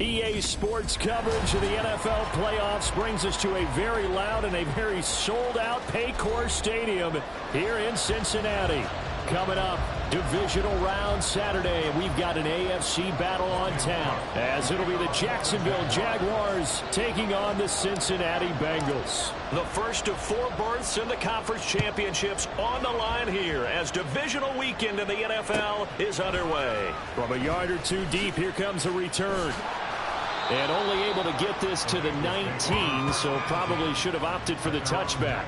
EA Sports coverage of the NFL playoffs brings us to a very loud and a very sold-out Paycor Stadium here in Cincinnati. Coming up, divisional round Saturday, and we've got an AFC battle on town, as it'll be the Jacksonville Jaguars taking on the Cincinnati Bengals. The first of 4 berths in the conference championships on the line here as divisional weekend in the NFL is underway. From a yard or two deep, here comes a return. And only able to get this to the 19, so probably should have opted for the touchback.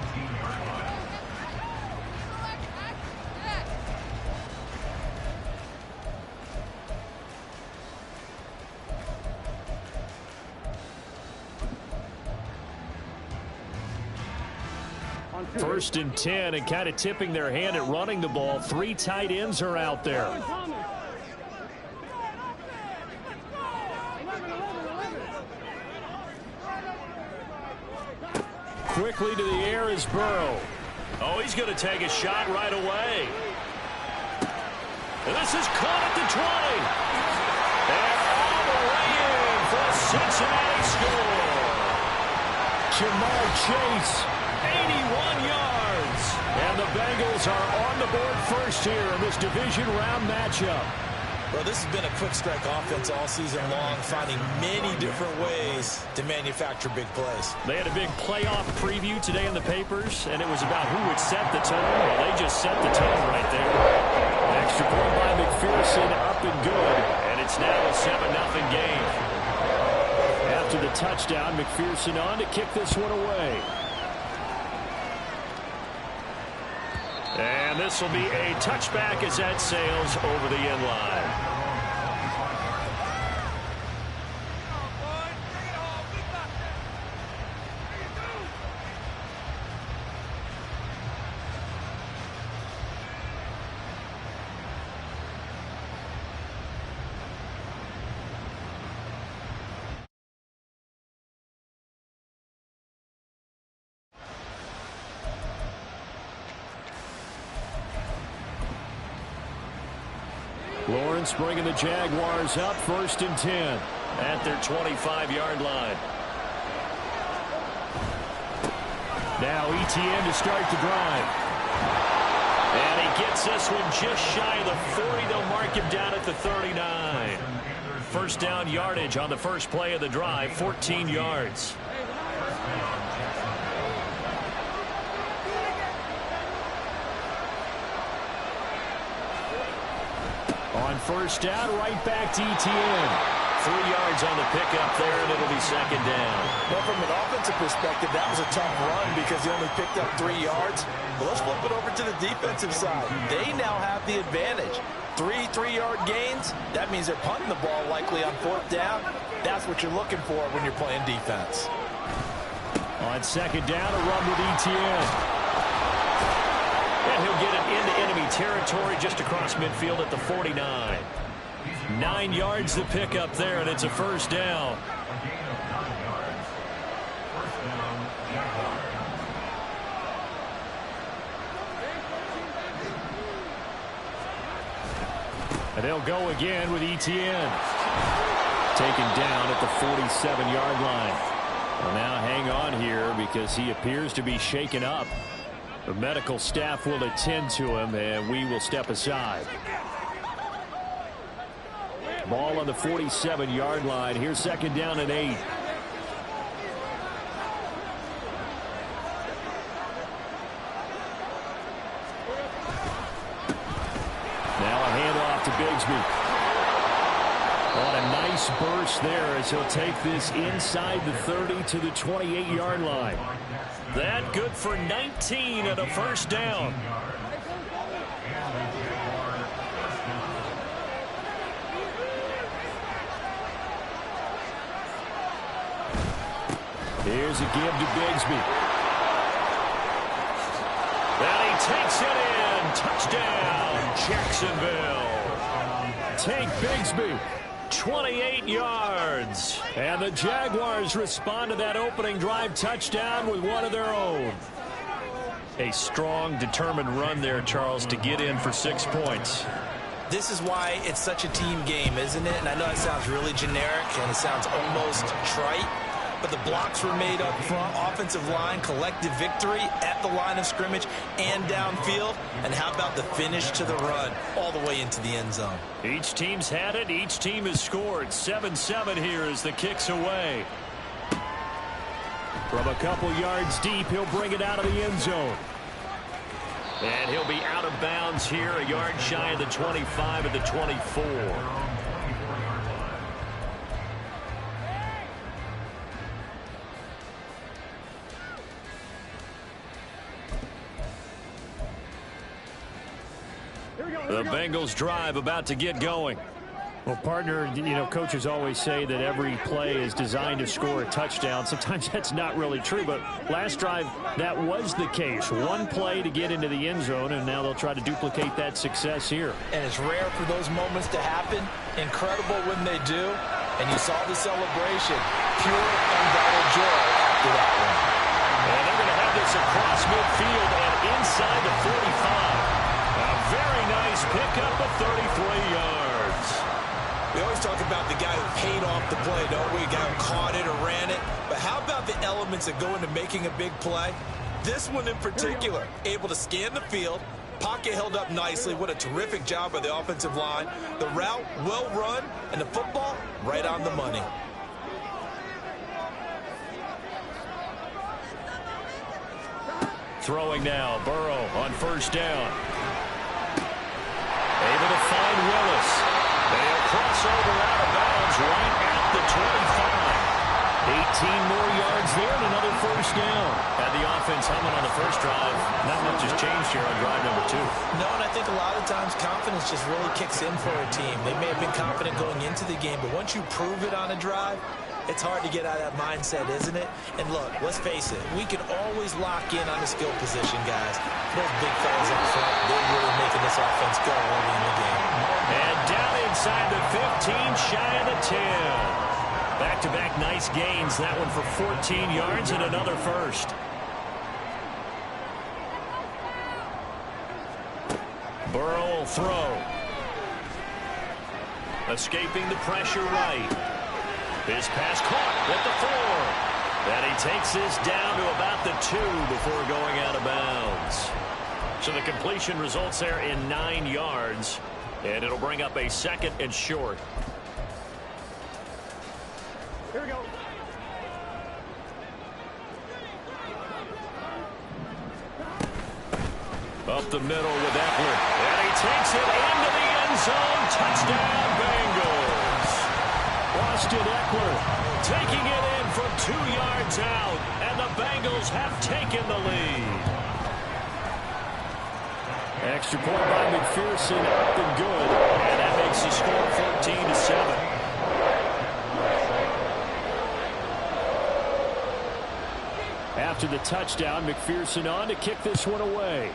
First and 10, and kind of tipping their hand at running the ball. 3 tight ends are out there. Quickly to the air is Burrow. Oh, he's going to take a shot right away. This is caught at the 20. And all the way in for a Cincinnati score. Jamar Chase, 81 yards. And the Bengals are on the board first here in this division round matchup. Well, this has been a quick strike offense all season long, finding many different ways to manufacture big plays. They had a big playoff preview today in the papers, and it was about who would set the tone. Well, they just set the tone right there. Extra point by McPherson, up and good, and it's now a 7-0 game. After the touchdown, McPherson on to kick this one away. And this will be a touchback as that sails over the end line. Lawrence bringing the Jaguars up, 1st and 10 at their 25-yard line. Now ETN to start the drive. And he gets this one just shy of the 40. They'll mark him down at the 39. First down yardage on the first play of the drive, 14 yards. On first down, right back to ETN. 3 yards on the pickup there, and it'll be 2nd down. Well, from an offensive perspective, that was a tough run because he only picked up 3 yards. But let's flip it over to the defensive side. They now have the advantage. 3 3-yard gains, that means they're punting the ball likely on 4th down. That's what you're looking for when you're playing defense. On 2nd down, a run with ETN. And he'll get it into enemy territory just across midfield at the 49. 9 yards to pick up there, and it's a 1st down. And they'll go again with ETN. Taken down at the 47-yard line. Well, now hang on here because he appears to be shaken up. The medical staff will attend to him, and we will step aside. Ball on the 47-yard line. Here's 2nd down and 8. Now a handoff to Bigsby. On a nice burst there as he'll take this inside the 30 to the 28-yard line. That good for 19 and a 1st down. Here's a give to Bigsby. And he takes it in. Touchdown, Jacksonville. Take Bigsby. 28 yards. And the Jaguars respond to that opening drive touchdown with one of their own. A strong, determined run there, Charles, to get in for 6 points. This is why it's such a team game, isn't it? And I know it sounds really generic and it sounds almost trite, but the blocks were made up front, offensive line, collective victory at the line of scrimmage and downfield. And how about the finish to the run all the way into the end zone? Each team's had it. Each team has scored. 7-7 here as the kick's away. From a couple yards deep, he'll bring it out of the end zone. And he'll be out of bounds here, a yard shy of the 25 at the 24. The Bengals drive about to get going. Well, partner, you know, coaches always say that every play is designed to score a touchdown. Sometimes that's not really true, but last drive, that was the case. One play to get into the end zone, and now they'll try to duplicate that success here. And it's rare for those moments to happen. Incredible when they do. And you saw the celebration. Pure, undoubted joy after that one. And they're going to have this across midfield and inside the 45. A very nice pickup of 33 yards. We always talk about the guy who paid off the play, don't we? The guy who caught it or ran it. But how about the elements that go into making a big play? This one in particular, able to scan the field, pocket held up nicely. What a terrific job by the offensive line. The route, well run, and the football, right on the money. Throwing now, Burrow on first down. Able to find Willis. They'll cross over out of bounds right at the 25. 18 more yards there and another first down. Had the offense humming on the first drive. Not much has changed here on drive number 2. No, and I think a lot of times confidence just really kicks in for a team. They may have been confident going into the game, but once you prove it on a drive, it's hard to get out of that mindset, isn't it? And look, let's face it, we can always lock in on the skill position, guys. Those big fellas up front, they're really making this offense go early in the game. And down inside the 15, shy of the 10. Back-to-back nice gains. That one for 14 yards and another first. Burrow will throw. Escaping the pressure right. This pass caught at the 4. And he takes this down to about the 2 before going out of bounds. So the completion results there in 9 yards. And it'll bring up a second and short. Here we go. Up the middle with Eckler. And he takes it into the end zone. Touchdown, Bengals. Austin Eckler taking it in from 2 yards out. And the Bengals have taken the lead. Extra point by McPherson up and good. And that makes the score 14-7. After the touchdown, McPherson on to kick this one away.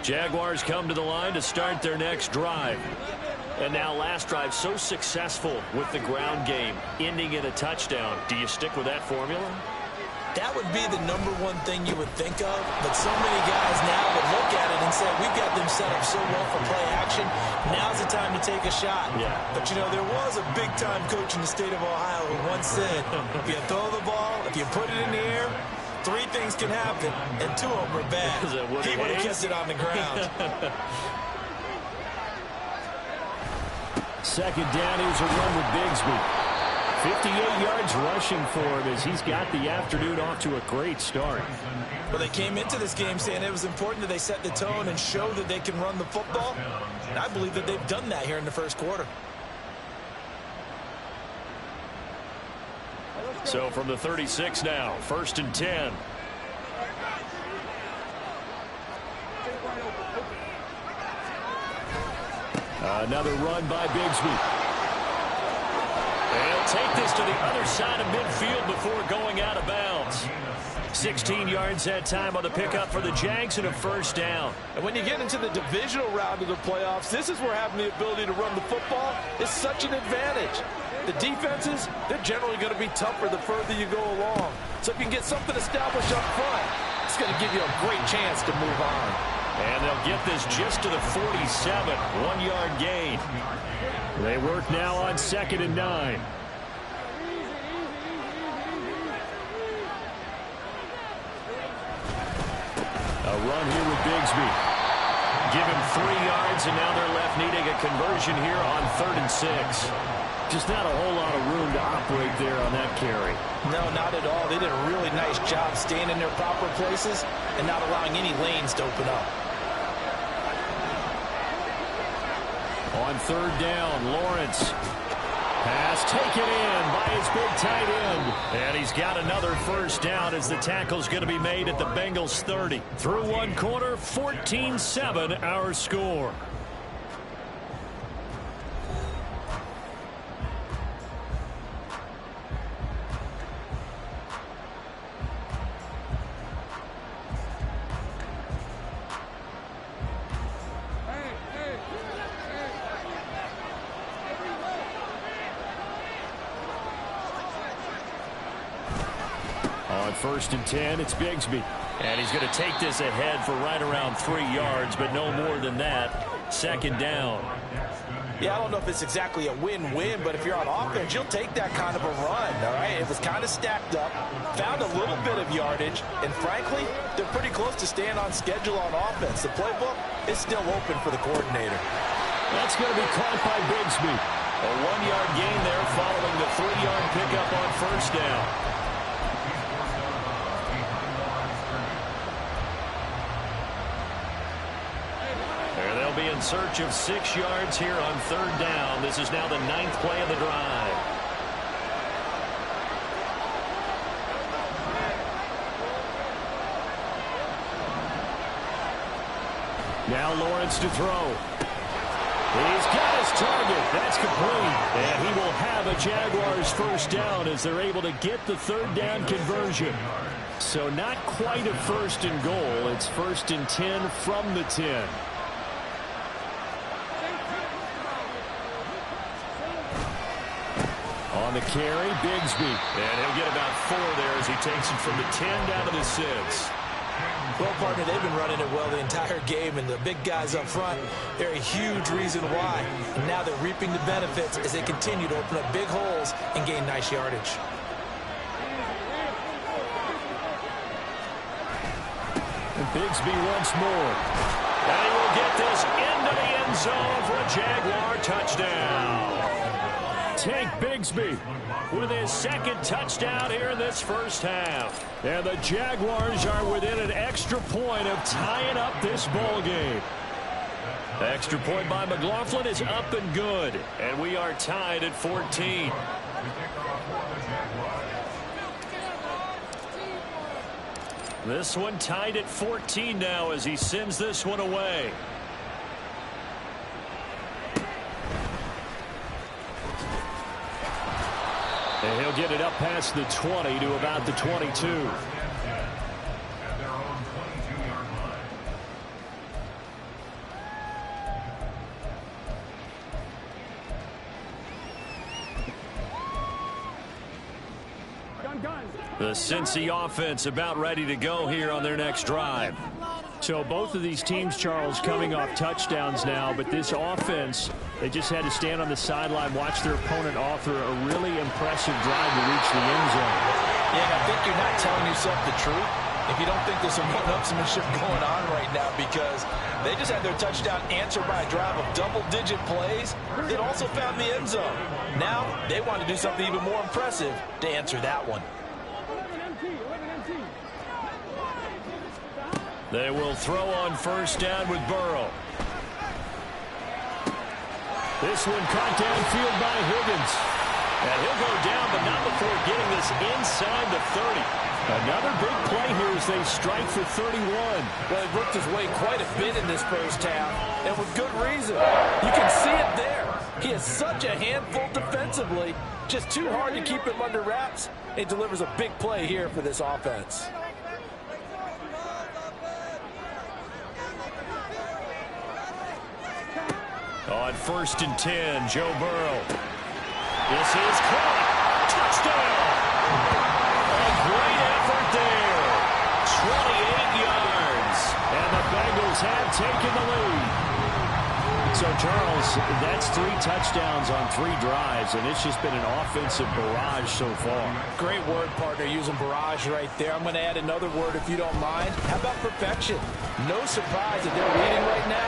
Jaguars come to the line to start their next drive. And now last drive so successful with the ground game, ending in a touchdown. Do you stick with that formula? That would be the #1 thing you would think of, but so many guys now would look at it and say, we've got them set up so well for play action. Now's the time to take a shot. Yeah. But, you know, there was a big-time coach in the state of Ohio who once said, if you throw the ball, if you put it in the air, 3 things can happen, and 2 of them are bad. He would have kept it on the ground. Second down, here's a run with Bigsby. 58 yards rushing for him as he's got the afternoon off to a great start. Well, they came into this game saying it was important that they set the tone and show that they can run the football. And I believe that they've done that here in the first quarter. So from the 36 now, 1st and 10. Another run by Bigsby. They'll He'll take this to the other side of midfield before going out of bounds. 16 yards that time on the pickup for the Jags and a first down. And when you get into the divisional round of the playoffs, this is where having the ability to run the football is such an advantage. The defenses, they're generally going to be tougher the further you go along. So if you can get something established up front, it's going to give you a great chance to move on. And they'll get this just to the 47, 1-yard gain. They work now on 2nd and 9. A run here with Bigsby. Give him 3 yards, and now they're left needing a conversion here on 3rd and 6. Just not a whole lot of room to operate there on that carry. No, not at all. They did a really nice job staying in their proper places and not allowing any lanes to open up. On 3rd down, Lawrence. Pass taken in by his big tight end. And he's got another first down as the tackle's going to be made at the Bengals 30. Through one quarter, 14-7 our score. On 1st and 10, it's Bigsby. And he's going to take this ahead for right around 3 yards, but no more than that. 2nd down. Yeah, I don't know if it's exactly a win-win, but if you're on offense, you'll take that kind of a run, all right? It was kind of stacked up, found a little bit of yardage, and frankly, they're pretty close to staying on schedule on offense. The playbook is still open for the coordinator. That's going to be caught by Bigsby. A 1-yard gain there following the 3-yard pickup on 1st down. Be in search of 6 yards here on 3rd down. This is now the 9th play of the drive. Now Lawrence to throw. He's got his target. That's complete. And he will have a Jaguars first down as they're able to get the 3rd down conversion. So not quite a 1st and goal. It's 1st and 10 from the 10. On the carry, Bigsby. And he'll get about 4 there as he takes it from the 10 down to the 6. Well, partner, they've been running it well the entire game, and the big guys up front, they're a huge reason why. And now they're reaping the benefits as they continue to open up big holes and gain nice yardage. And Bigsby once more. And he will get this into the end zone for a Jaguar touchdown. Tank Bigsby with his 2nd touchdown here in this first half. And the Jaguars are within an extra point of tying up this ball game. The extra point by McLaughlin is up and good. And we are tied at 14. This one tied at 14 now as he sends this one away. And he'll get it up past the 20 to about the 22. The Cincy offense about ready to go here on their next drive. So both of these teams, Charles, coming off touchdowns now, but this offense, they just had to stand on the sideline, watch their opponent offer a really impressive drive to reach the end zone. Yeah, I think you're not telling yourself the truth if you don't think there's some one-upsmanship going on right now, because they just had their touchdown answered by a drive of double-digit plays that also found the end zone. Now they want to do something even more impressive to answer that one. They will throw on 1st down with Burrow. This one caught downfield by Higgins. And he'll go down, but not before getting this inside the 30. Another big play here as they strike for 31. Well, he worked his way quite a bit in this first half, and with good reason. You can see it there. He is such a handful defensively. Just too hard to keep him under wraps. He delivers a big play here for this offense. On 1st and 10, Joe Burrow. This is caught. Touchdown. A great effort there. 28 yards. And the Bengals have taken the lead. So, Charles, that's 3 touchdowns on 3 drives, and it's just been an offensive barrage so far. Great word, partner, using barrage right there. I'm going to add another word if you don't mind. How about perfection? No surprise that they're leading right now.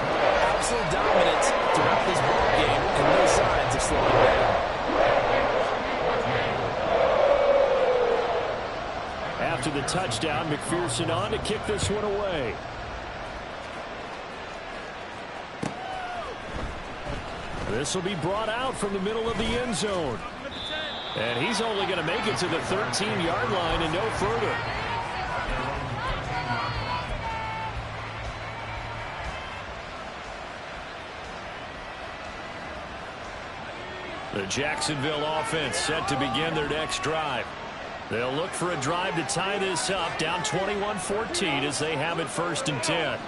Absolute dominance throughout this ball game, and no signs of slowing down. After the touchdown, McPherson on to kick this one away. This will be brought out from the middle of the end zone. And he's only going to make it to the 13-yard line and no further. The Jacksonville offense set to begin their next drive. They'll look for a drive to tie this up, down 21-14 as they have it 1st and 10.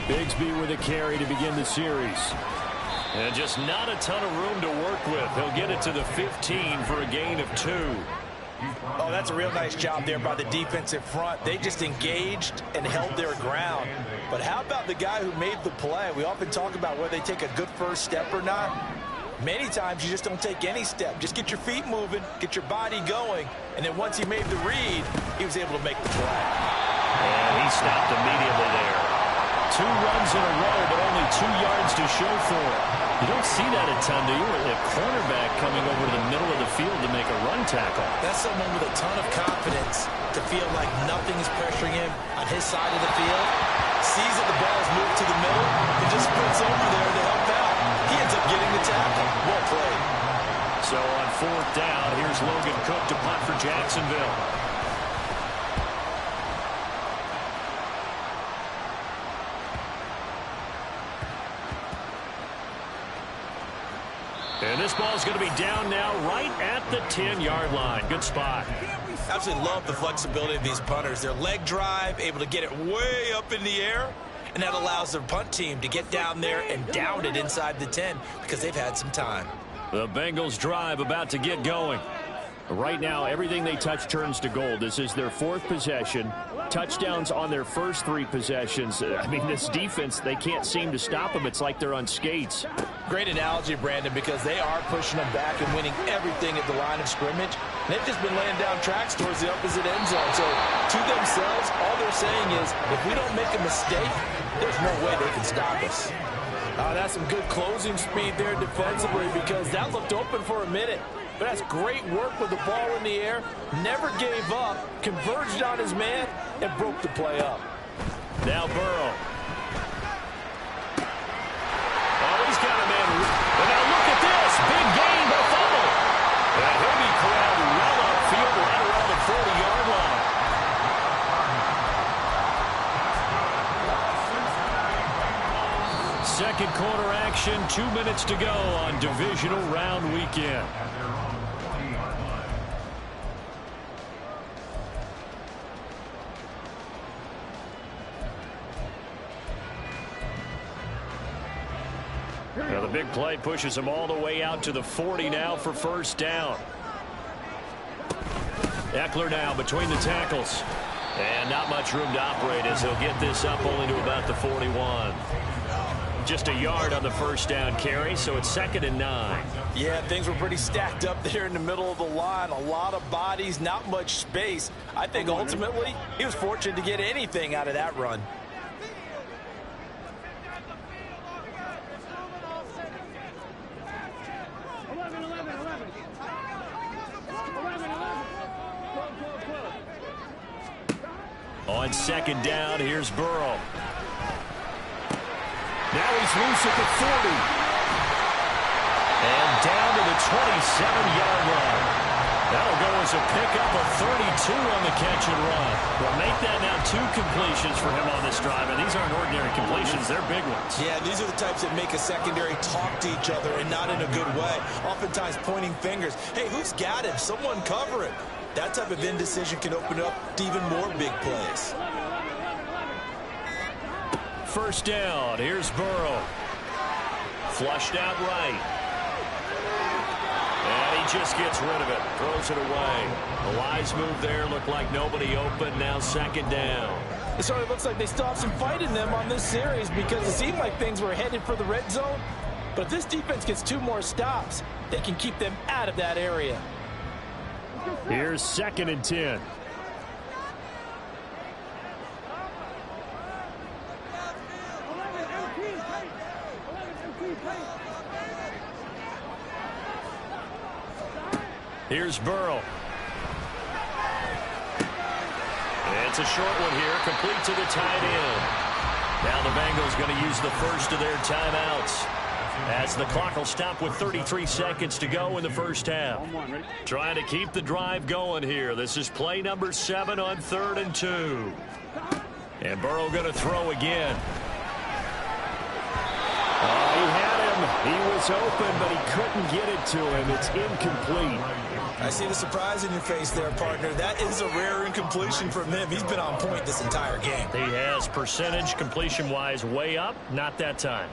Bigsby with a carry to begin the series. And just not a ton of room to work with. He'll get it to the 15 for a gain of 2. Oh, that's a real nice job there by the defensive front. They just engaged and held their ground. But how about the guy who made the play? We often talk about whether they take a good first step or not. Many times you just don't take any step. Just get your feet moving, get your body going, and then once he made the read, he was able to make the play. And he stopped immediately there. 2 runs in a row, but only 2 yards to show for it. You don't see that a ton, do you? A cornerback coming over to the middle of the field to make a run tackle. That's someone with a ton of confidence to feel like nothing is pressuring him on his side of the field. Sees that the ball is moved to the middle and just sprints over there to help out. He ends up getting the tackle. Well played. So on 4th down, here's Logan Cook to punt for Jacksonville. And this ball's going to be down now right at the 10-yard line. Good spot. Absolutely love the flexibility of these punters. Their leg drive, able to get it way up in the air, and that allows their punt team to get down there and down it inside the 10 because they've had some time. The Bengals drive about to get going. Right now, everything they touch turns to gold. This is their 4th possession. Touchdowns on their first 3 possessions. I mean, this defense, they can't seem to stop them. It's like they're on skates. Great analogy, Brandon, because they are pushing them back and winning everything at the line of scrimmage. And they've just been laying down tracks towards the opposite end zone. So, to themselves, all they're saying is, if we don't make a mistake, there's no way they can stop us. That's some good closing speed there defensively because that looked open for a minute. But that's great work with the ball in the air. Never gave up, converged on his man, and broke the play up. Now Burrow. Oh, he's got a man. And now look at this. Big gain, but fumble. And he'll be corralled well upfield right around the 40-yard line. Second quarter action, 2 minutes to go on divisional round weekend. Now the big play pushes him all the way out to the 40 now for 1st down. Eckler now between the tackles. And not much room to operate as he'll get this up only to about the 41. Just a yard on the 1st down carry, so it's 2nd and 9. Yeah, things were pretty stacked up there in the middle of the line. A lot of bodies, not much space. I think ultimately he was fortunate to get anything out of that run. On 2nd down, here's Burrow. Now he's loose at the 40. And down to the 27-yard line. That'll go as a pickup of 32 on the catch and run. Well, make that now 2 completions for him on this drive, and these aren't ordinary completions. They're big ones. Yeah, these are the types that make a secondary talk to each other, and not in a good way. Oftentimes pointing fingers. Hey, who's got him? Someone cover him. That type of indecision can open up to even more big plays. First down. Here's Burrow. Flushed out right. And he just gets rid of it. Throws it away. A wise move there. Looked like nobody open. Now second down. It certainly looks like they still have some fight in them on this series because it seemed like things were headed for the red zone. But if this defense gets 2 more stops, they can keep them out of that area. Here's 2nd and 10. Here's Burrow. It's a short one here, complete to the tight end. Now the Bengals going to use the first of their timeouts, as the clock will stop with 33 seconds to go in the first half. Trying to keep the drive going here. This is play number 7 on 3rd and 2. And Burrow going to throw again. He had him. He was open, but he couldn't get it to him. It's incomplete. I see the surprise in your face there, partner. That is a rare incompletion from him. He's been on point this entire game. He has percentage completion-wise way up. Not that time.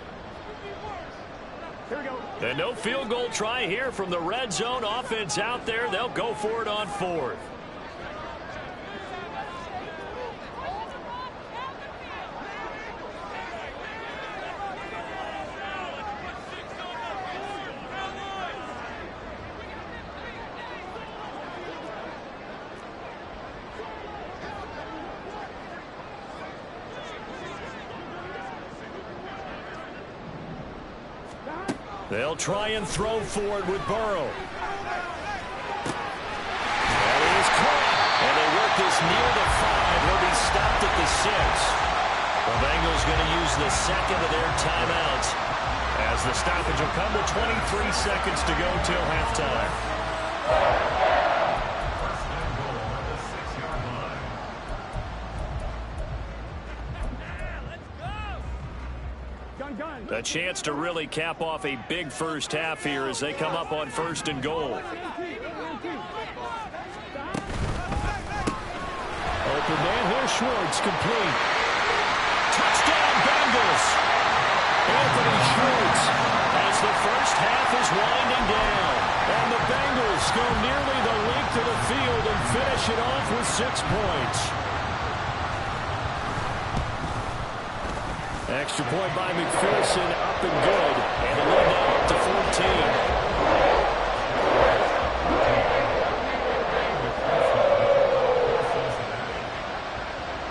And no field goal try here from the red zone. Offense out there. They'll go for it on 4th. They'll try and throw forward with Burrow. That is caught. And they work this near the 5. He'll be stopped at the 6. The Bengals going to use the second of their timeouts, as the stoppage will come with 23 seconds to go till halftime. A chance to really cap off a big first half here as they come up on 1st and goal. Open man, here's Schwartz, complete. Touchdown Bengals! Anthony Schwartz. As the first half is winding down. And the Bengals go nearly the length of the field and finish it off with 6 points. Extra point by McPherson, up and good. And the lead now up to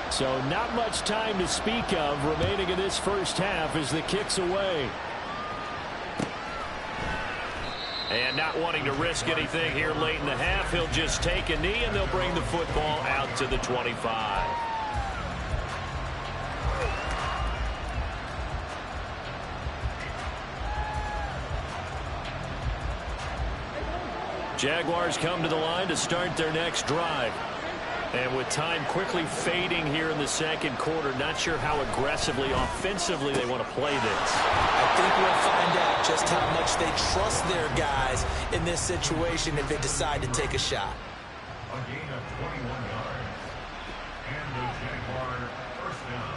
14. So not much time to speak of remaining in this first half as the kick's away. And not wanting to risk anything here late in the half, he'll just take a knee and they'll bring the football out to the 25. Jaguars come to the line to start their next drive. And with time quickly fading here in the second quarter, not sure how aggressively, offensively they want to play this. I think we'll find out just how much they trust their guys in this situation if they decide to take a shot. A gain of 21 yards. And the Jaguar first down.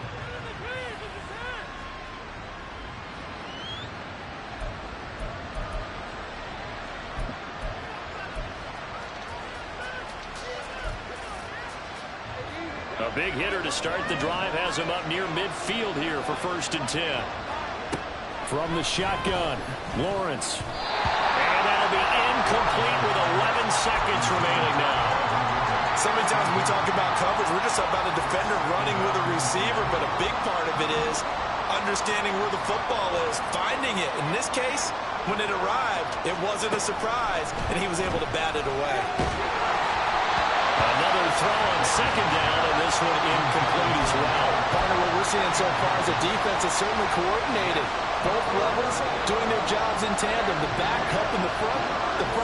A big hitter to start the drive has him up near midfield here for 1st and 10. From the shotgun, Lawrence. And that'll be incomplete with 11 seconds remaining now. So many times when we talk about coverage, we're just about a defender running with a receiver, but a big part of it is understanding where the football is, finding it. In this case, when it arrived, it wasn't a surprise, and he was able to bat it away. Another throw on 2nd down, and this one incomplete as well. Partner, what we're seeing so far is a defense is certainly coordinated. Both levels doing their jobs in tandem. The back helping the front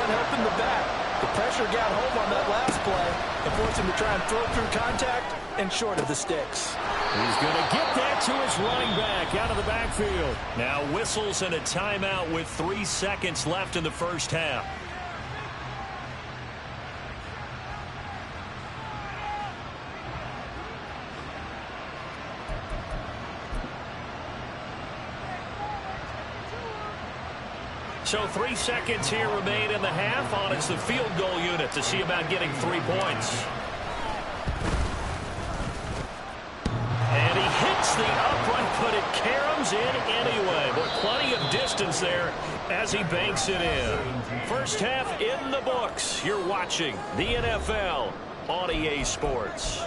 helping the back. The pressure got home on that last play and forced him to try and throw through contact and short of the sticks. He's going to get that to his running back out of the backfield. Now whistles and a timeout with 3 seconds left in the first half. So 3 seconds here remain in the half. On it's the field goal unit to see about getting 3 points. And he hits the upright, but it caroms in anyway. But plenty of distance there as he banks it in. First half in the books. You're watching the NFL on EA Sports.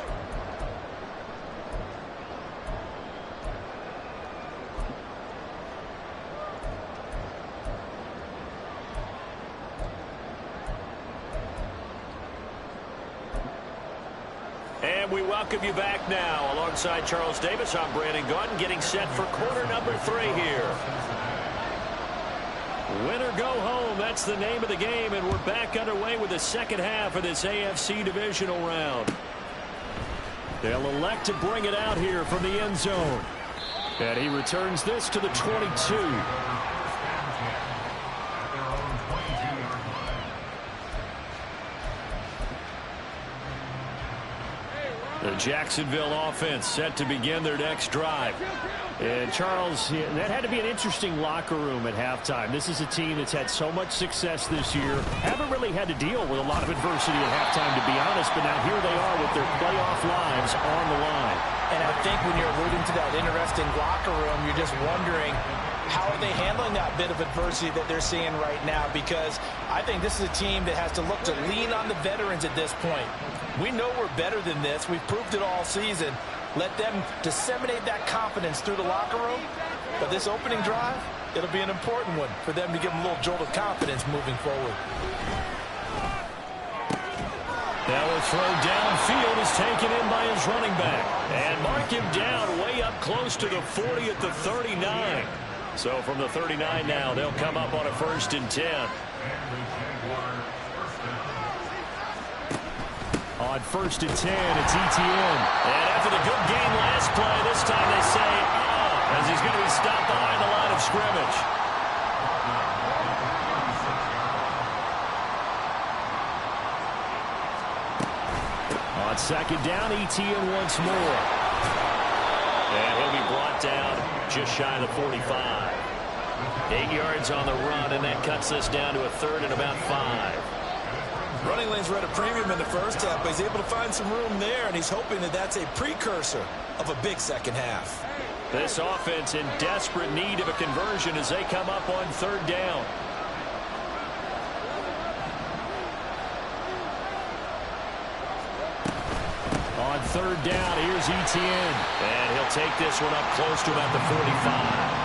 And we welcome you back now. Alongside Charles Davis, I'm Brandon Gunn, getting set for quarter number 3 here. Win or go home, that's the name of the game, and we're back underway with the second half of this AFC divisional round. They'll elect to bring it out here from the end zone. And he returns this to the 22. The Jacksonville offense set to begin their next drive. And Charles, that had to be an interesting locker room at halftime. This is a team that's had so much success this year. Haven't really had to deal with a lot of adversity at halftime, to be honest. But now here they are with their playoff lives on the line. And I think when you're alluding to that interesting locker room, you're just wondering, how are they handling that bit of adversity that they're seeing right now? Because I think this is a team that has to look to lean on the veterans at this point. We know we're better than this. We've proved it all season. Let them disseminate that confidence through the locker room. But this opening drive, it'll be an important one for them to give them a little jolt of confidence moving forward. Now a throw downfield is taken in by his running back. And mark him down way up close to the 40 at the 39. So from the 39 now, they'll come up on a 1st and 10. On 1st and 10, it's Etienne. And after the good game last play, this time they say, as he's going to be stopped behind the line of scrimmage. On 2nd down, Etienne once more. And he'll be brought down just shy of the 45. 8 yards on the run, and that cuts this down to a 3rd and about 5. Running lanes were at a premium in the first half, but he's able to find some room there, and he's hoping that that's a precursor of a big second half. This offense in desperate need of a conversion as they come up on 3rd down. On 3rd down, here's Etienne. And he'll take this one up close to about the 45.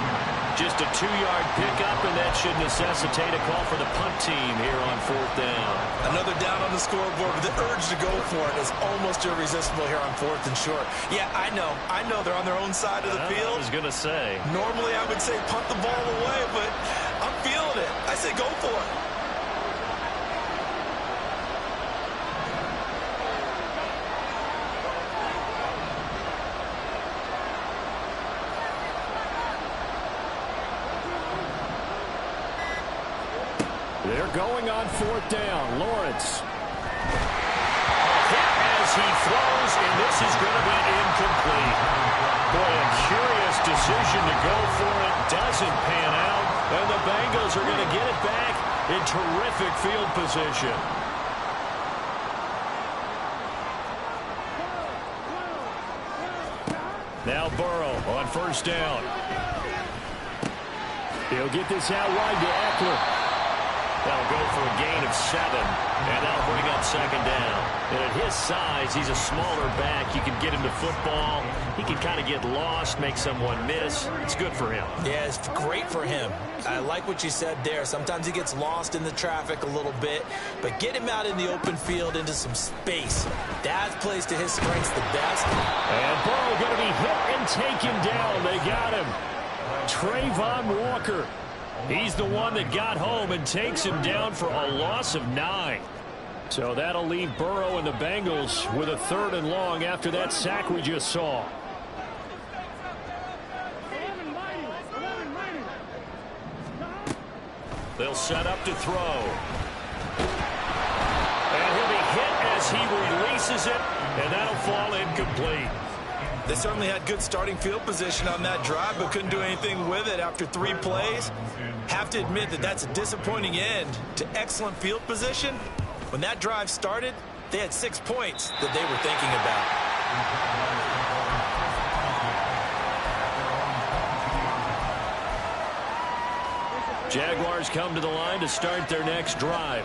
Just a 2-yard pickup, and that should necessitate a call for the punt team here on 4th down. Another down on the scoreboard, but the urge to go for it is almost irresistible here on 4th and short. Yeah, I know they're on their own side of the field. I was going to say. Normally I would say punt the ball away, but I'm feeling it. I say go for it. They're going on 4th down. Lawrence. Hit as he throws, and this is going to be incomplete. Boy, a curious decision to go for it. Doesn't pan out, and the Bengals are going to get it back in terrific field position. Now Burrow on 1st down. He'll get this out wide to Eckler. That'll go for a gain of 7, and that'll bring up 2nd down. And at his size, he's a smaller back. You can get him to football. He can kind of get lost, make someone miss. It's good for him. Yeah, it's great for him. I like what you said there. Sometimes he gets lost in the traffic a little bit, but get him out in the open field into some space. That plays to his strengths the best. And Burrow going to be hit and taken down. They got him. Trayvon Walker. He's the one that got home and takes him down for a loss of 9. So that'll leave Burrow and the Bengals with a 3rd and long after that sack we just saw. They'll set up to throw. And he'll be hit as he releases it, and that'll fall incomplete. They certainly had good starting field position on that drive, but couldn't do anything with it after 3 plays. Have to admit that that's a disappointing end to excellent field position. When that drive started, they had 6 points that they were thinking about. Jaguars come to the line to start their next drive.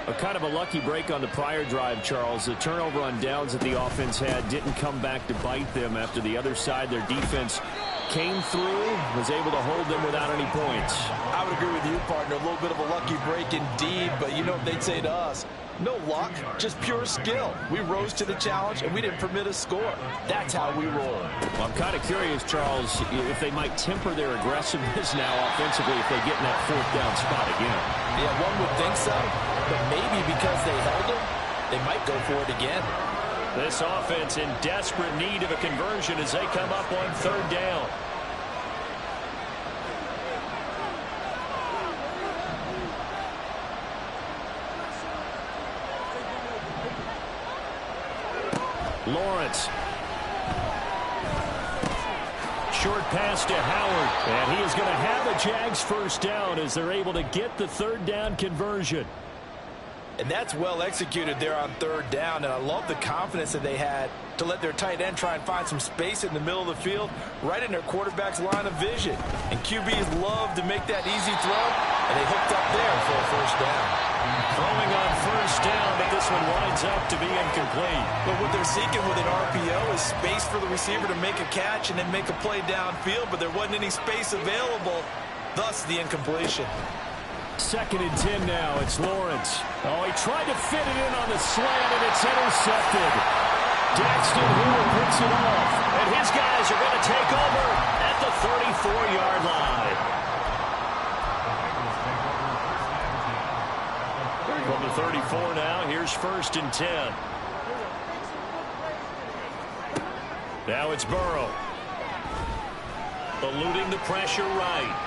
A kind of a lucky break on the prior drive, Charles. The turnover on downs that the offense had didn't come back to bite them after the other side. Their defense came through, was able to hold them without any points. I would agree with you, partner. A little bit of a lucky break indeed, but you know what they'd say to us? No luck, just pure skill. We rose to the challenge, and we didn't permit a score. That's how we roll. Well, I'm kind of curious, Charles, if they might temper their aggressiveness now offensively if they get in that 4th down spot again. Yeah, one would think so, but maybe because they held them, they might go for it again. This offense in desperate need of a conversion as they come up on 3rd down. Lawrence. Short pass to Howard. And he is going to have a Jags 1st down as they're able to get the 3rd down conversion. And that's well executed there on 3rd down. And I love the confidence that they had to let their tight end try and find some space in the middle of the field, right in their quarterback's line of vision. And QBs love to make that easy throw, and they hooked up there for a 1st down. Throwing on 1st down, but this one winds up to be incomplete. But what they're seeking with an RPO is space for the receiver to make a catch and then make a play downfield, but there wasn't any space available, thus the incompletion. 2nd and 10 now. It's Lawrence. Oh, he tried to fit it in on the slant, and it's intercepted. Daxton Hill picks it off. And his guys are going to take over at the 34-yard line. From the 34 now, here's 1st and 10. Now it's Burrow. Eluding the pressure right.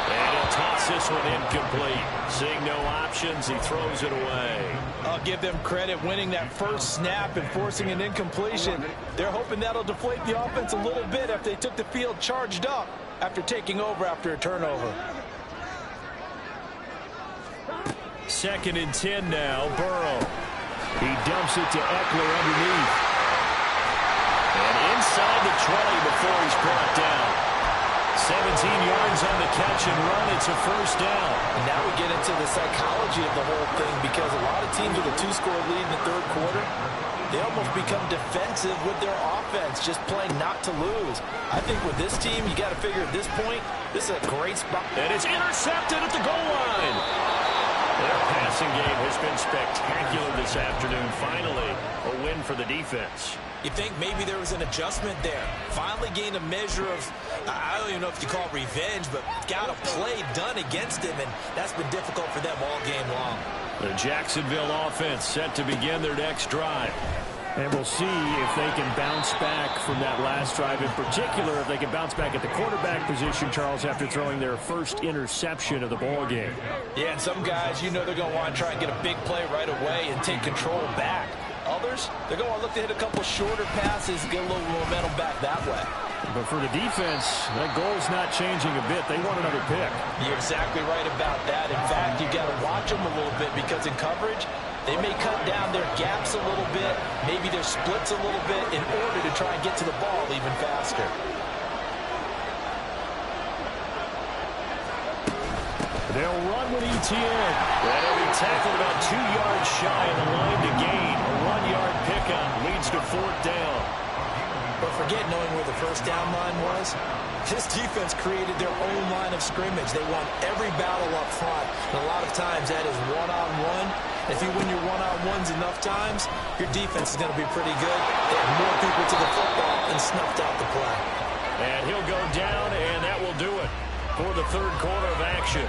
And he'll toss this one incomplete. Seeing no options, he throws it away. I'll give them credit winning that 1st snap and forcing an incompletion. They're hoping that'll deflate the offense a little bit if they took the field charged up after taking over after a turnover. 2nd and 10 now. Burrow. He dumps it to Eckler underneath. And inside the 20 before he's brought down. 17 yards on the catch and run. It's a 1st down. And now we get into the psychology of the whole thing, because a lot of teams with a 2-score lead in the 3rd quarter, they almost become defensive with their offense, just playing not to lose. I think with this team, you got to figure at this point, this is a great spot. And it's intercepted at the goal line. Their passing game has been spectacular this afternoon. Finally, a win for the defense. You think maybe there was an adjustment there. Finally gained a measure of, I don't even know if you call it revenge, but got a play done against him, and that's been difficult for them all game long. The Jacksonville offense set to begin their next drive. And we'll see if they can bounce back from that last drive. In particular, if they can bounce back at the quarterback position, Charles, after throwing their 1st interception of the ball game. Yeah, and some guys, you know they're going to want to try and get a big play right away and take control back. Others, they're going to look to hit a couple shorter passes, get a little momentum back that way. But for the defense, that goal's not changing a bit. They want another pick. You're exactly right about that. In fact, you got to watch them a little bit, because in coverage, they may cut down their gaps a little bit, maybe their splits a little bit, in order to try and get to the ball even faster. They'll run with ETN. And he'll be tackled about 2 yards shy of the line to gain. A 1-yard pickup leads to 4th down. But forget knowing where the 1st down line was. This defense created their own line of scrimmage. They won every battle up front. And a lot of times that is one-on-one. If you win your one-on-ones enough times, your defense is going to be pretty good. They have more people to the football and snuffed out the play. And he'll go down, and that will do it for the 3rd quarter of action.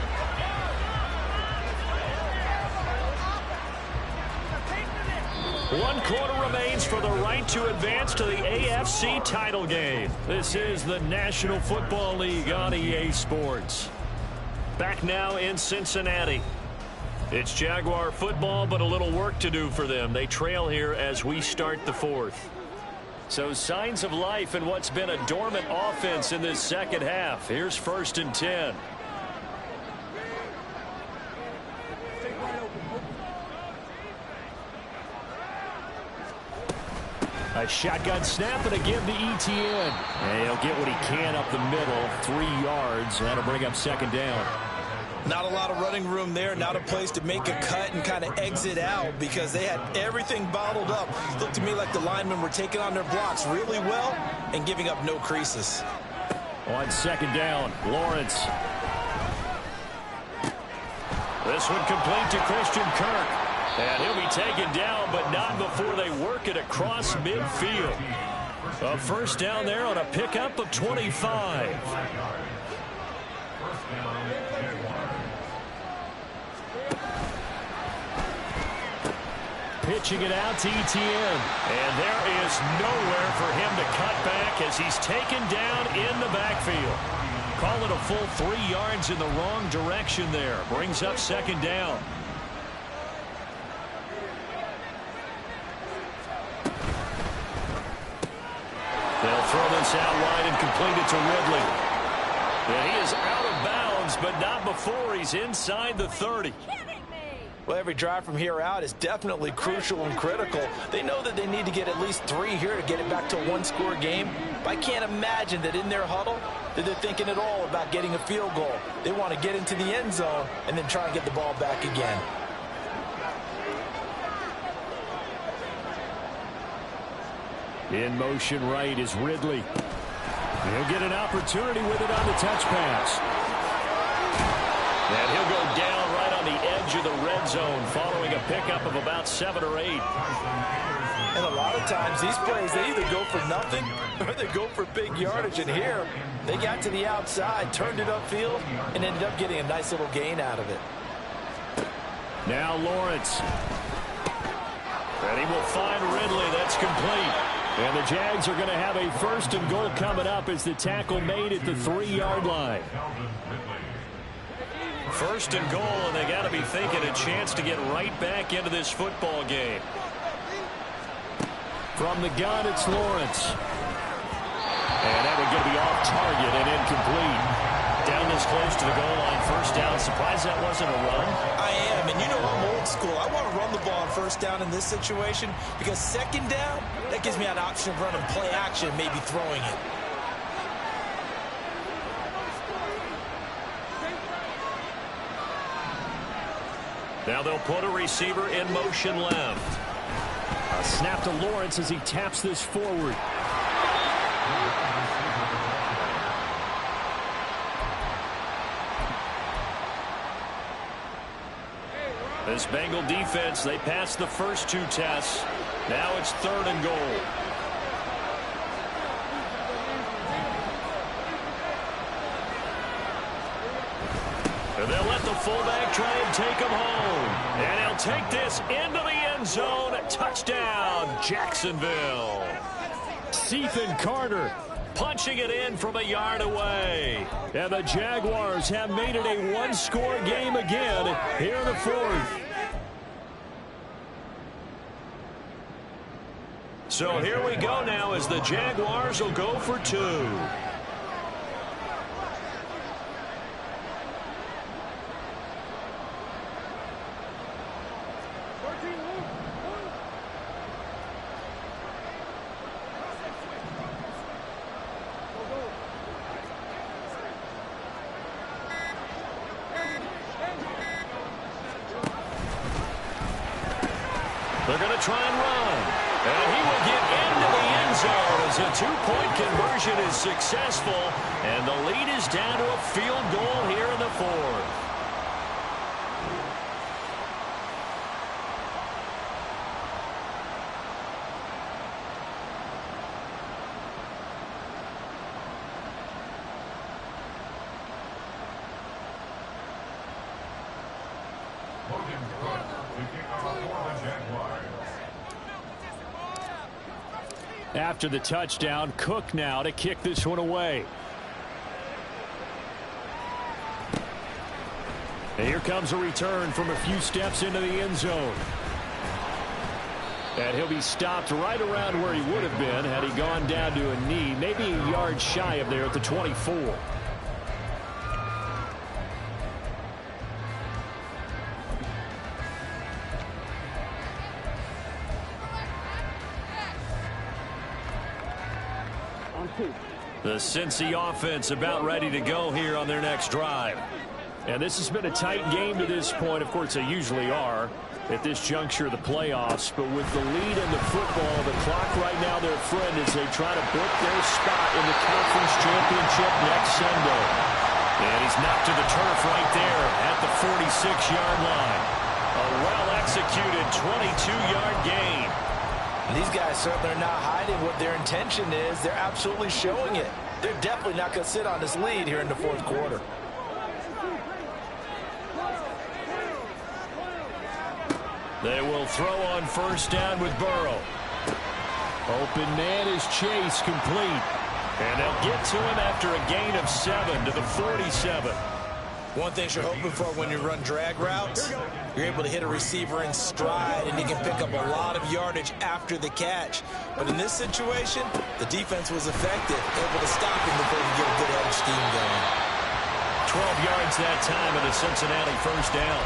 1 quarter remains for the right to advance to the AFC title game. This is the National Football League on EA Sports. Back now in Cincinnati. It's Jaguar football, but a little work to do for them. They trail here as we start the fourth. So signs of life in what's been a dormant offense in this second half. Here's 1st and 10. A shotgun snap and again to Etienne. And he'll get what he can up the middle. 3 yards. That'll bring up 2nd down. Not a lot of running room there. Not a place to make a cut and kind of exit out because they had everything bottled up. It looked to me like the linemen were taking on their blocks really well and giving up no creases. On 2nd down, Lawrence. This one complete to Christian Kirk. And he'll be taken down, but not before they work it across midfield. A 1st down there on a pickup of 25. Pitching it out to Etienne. And there is nowhere for him to cut back as he's taken down in the backfield. Call it a full 3 yards in the wrong direction there. Brings up 2nd down. They'll throw this out wide and complete it to Ridley. And he is out of bounds, but not before he's inside the 30. Well, every drive from here out is definitely crucial and critical. They know that they need to get at least 3 here to get it back to a 1-score game. But I can't imagine that in their huddle that they're thinking at all about getting a field goal. They want to get into the end zone and then try and get the ball back again. In motion right is Ridley. He'll get an opportunity with it on the touch pass. And he'll go down right on the edge of the red zone following a pickup of about 7 or 8. And a lot of times these plays, they either go for nothing or they go for big yardage. And here, they got to the outside, turned it upfield, and ended up getting a nice little gain out of it. Now Lawrence. And he will find Ridley. That's complete. And the Jags are going to have a 1st and goal coming up as the tackle made at the 3-yard line. 1st and goal, and they got to be thinking a chance to get right back into this football game. From the gun, it's Lawrence. And that would be off target and incomplete. Down this close to the goal line, 1st down. Surprised that wasn't a run. I am, and you know I'm old school. I want to run the ball on 1st down in this situation because 2nd down, that gives me an option of running play action, maybe throwing it. Now they'll put a receiver in motion left. A snap to Lawrence as he taps this forward. This Bengal defense, they passed the first 2 tests. Now it's 3rd and goal. And they'll let the fullback try and take him home. And he'll take this into the end zone. Touchdown, Jacksonville. Ethan Carter punching it in from a yard away. And the Jaguars have made it a 1-score game again here in the 4th. So here we go now as the Jaguars will go for 2. They're going to try and run. And he will get into the end zone as a 2-point conversion is successful. And the lead is down to a field goal here in the 4th. After the touchdown, Cook now to kick this one away. And here comes a return from a few steps into the end zone. And he'll be stopped right around where he would have been had he gone down to a knee, maybe a yard shy of there at the 24. The Cincy offense about ready to go here on their next drive. And this has been a tight game to this point. Of course, they usually are at this juncture of the playoffs. But with the lead in the football, the clock right now their friend as they try to book their spot in the conference championship next Sunday. And he's knocked to the turf right there at the 46-yard line. A well-executed 22-yard gain. These guys certainly are not hiding what their intention is. They're absolutely showing it. They're definitely not going to sit on this lead here in the fourth quarter. They will throw on first down with Burrow. Open man is Chase, complete. And they'll get to him after a gain of 7 to the 47. One thing you're hoping for when you run drag routes, you're able to hit a receiver in stride and he can pick up a lot of yardage after the catch. But in this situation, the defense was effective, able to stop him before he get a good edge scheme going. 12 yards that time and a Cincinnati first down.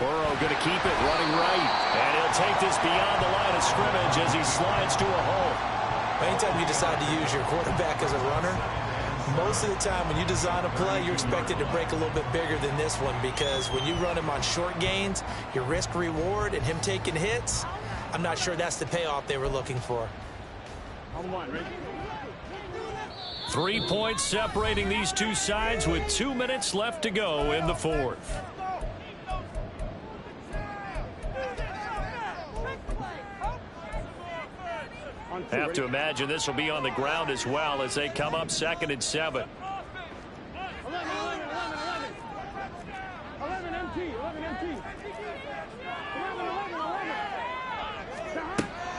Burrow going to keep it running right. And he'll take this beyond the line of scrimmage as he slides to a hole. Anytime you decide to use your quarterback as a runner, most of the time when you design a play, you're expected to break a little bit bigger than this one because when you run him on short gains, your risk-reward and him taking hits, I'm not sure that's the payoff they were looking for. 3 points separating these two sides with 2 minutes left to go in the fourth. Have to imagine this will be on the ground as well as they come up 2nd and 7.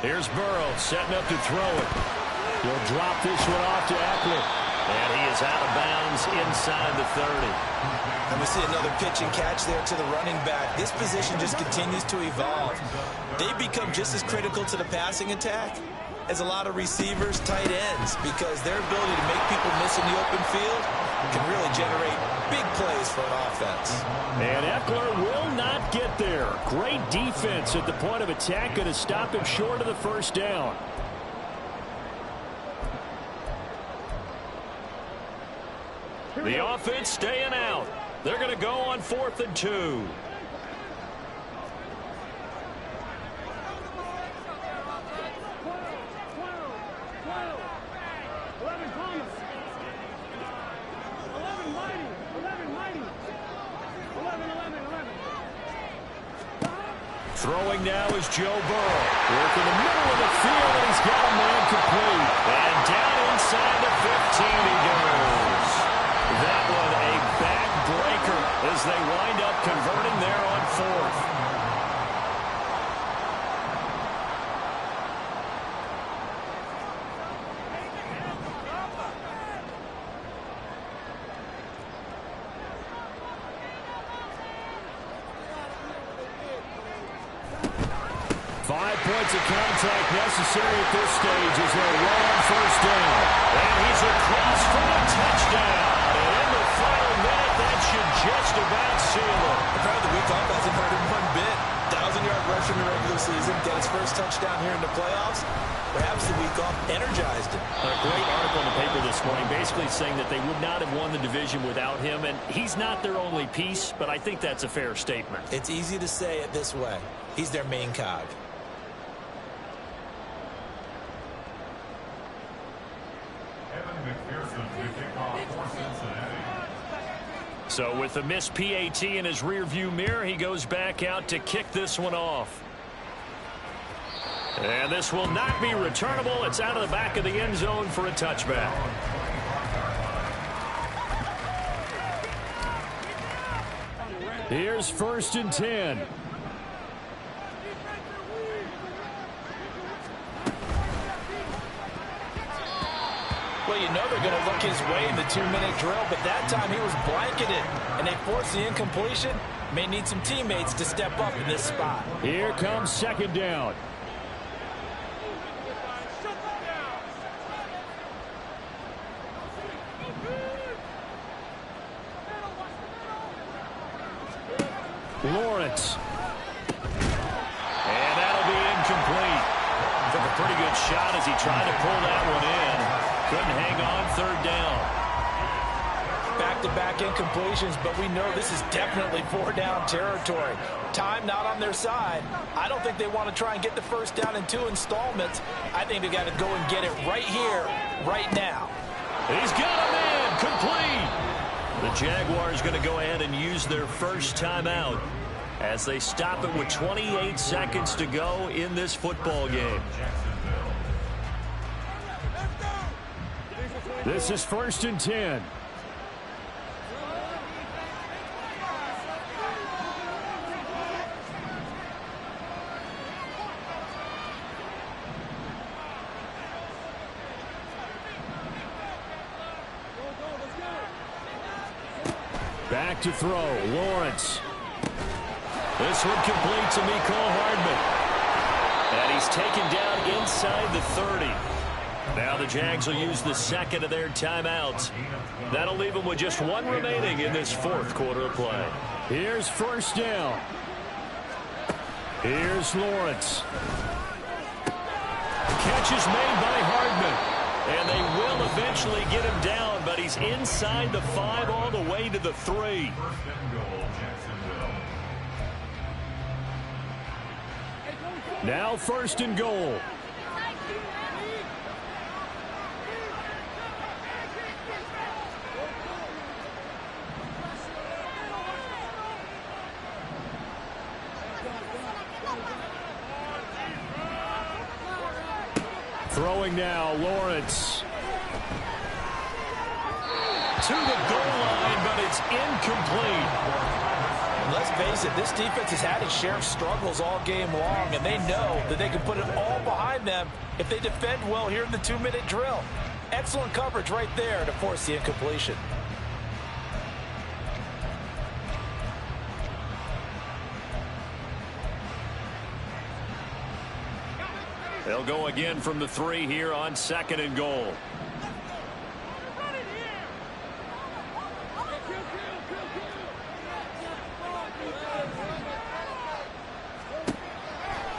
Here's Burrow setting up to throw it. He'll drop this one off to Eckler. And he is out of bounds inside the 30. And we see another pitch and catch there to the running back. This position just continues to evolve. They become just as critical to the passing attack as a lot of receivers, tight ends, because their ability to make people miss in the open field can really generate big plays for an offense. And Eckler will not get there. Great defense at the point of attack, going to stop him short of the first down. The offense staying out. They're going to go on 4th and 2. Throwing now is Joe Burrow. Work in the middle of the field, and he's got a man complete. And down inside the 15 he goes. That one a back-breaker as they wind up converting there on 4th. Points of contact necessary at this stage as they'll run on first down. And he's across for a touchdown. And in the final minute, that should just about seal it. The crowd of the week off hasn't hurt him one bit. 1,000-yard rush in the regular season, get his first touchdown here in the playoffs. Perhaps the week off energized him. A great article in the paper this morning basically saying that they would not have won the division without him. And he's not their only piece, but I think that's a fair statement. It's easy to say it this way. He's their main cog. So with the missed PAT in his rearview mirror, he goes back out to kick this one off. And this will not be returnable. It's out of the back of the end zone for a touchback. Here's 1st and 10. Well, you know they're going to look his way in the 2-minute drill, but that time he was blanketed, and they forced the incompletion. May need some teammates to step up in this spot. Here comes 2nd down. Lawrence. And that'll be incomplete. Took a pretty good shot as he tried to pull that one in. Couldn't hang on 3rd down. Back-to-back incompletions, but we know this is definitely 4-down territory. Time not on their side. I don't think they want to try and get the 1st down in 2 installments. I think they got to go and get it right here, right now. He's got a man complete. The Jaguars going to go ahead and use their first timeout as they stop it with 28 seconds to go in this football game. This is 1st and 10. Back to throw. Lawrence. This one complete to Mecole Hardman. And he's taken down inside the 30. Now the Jags will use the 2nd of their timeouts. That'll leave them with just 1 remaining in this 4th quarter of play. Here's 1st down. Here's Lawrence. Catch is made by Hardman. And they will eventually get him down, but he's inside the 5 all the way to the 3. Now 1st and goal. Throwing now, Lawrence. To the goal line, but it's incomplete. Let's face it, this defense has had its share of struggles all game long, and they know that they can put it all behind them if they defend well here in the 2-minute drill. Excellent coverage right there to force the incompletion. They'll go again from the 3 here on 2nd and goal.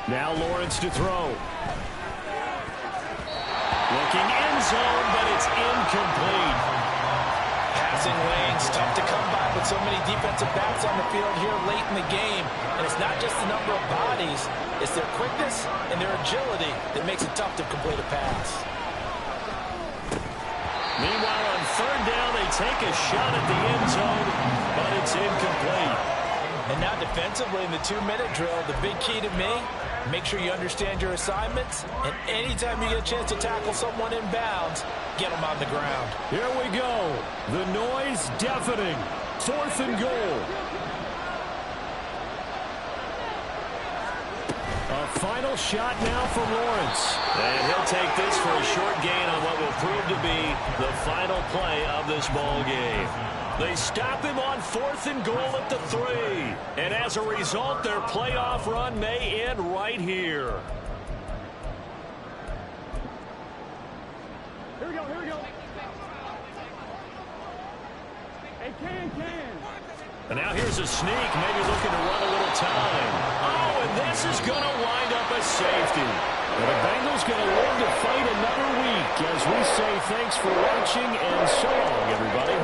Now Lawrence to throw. Looking end zone, but it's incomplete. Passing lanes, tough to come by with so many defensive backs on the field here late in the game. And it's not just the number of bodies, it's their quickness and their agility that makes it tough to complete a pass. Meanwhile, on 3rd down, they take a shot at the end zone, but it's incomplete. And now defensively in the 2-minute drill, the big key to me, make sure you understand your assignments, and anytime you get a chance to tackle someone in bounds, get them on the ground. Here we go. The noise deafening. 4th and goal. A final shot now for Lawrence. And he'll take this for a short gain on what will prove to be the final play of this ball game. They stop him on 4th and goal at the 3. And as a result, their playoff run may end right here. Here we go, here we go. Hey, can. And now here's a sneak, maybe looking to run a little time. Oh, and this is going to wind up a safety. And the Bengals going to live to fight another week as we say thanks for watching and so long, everybody.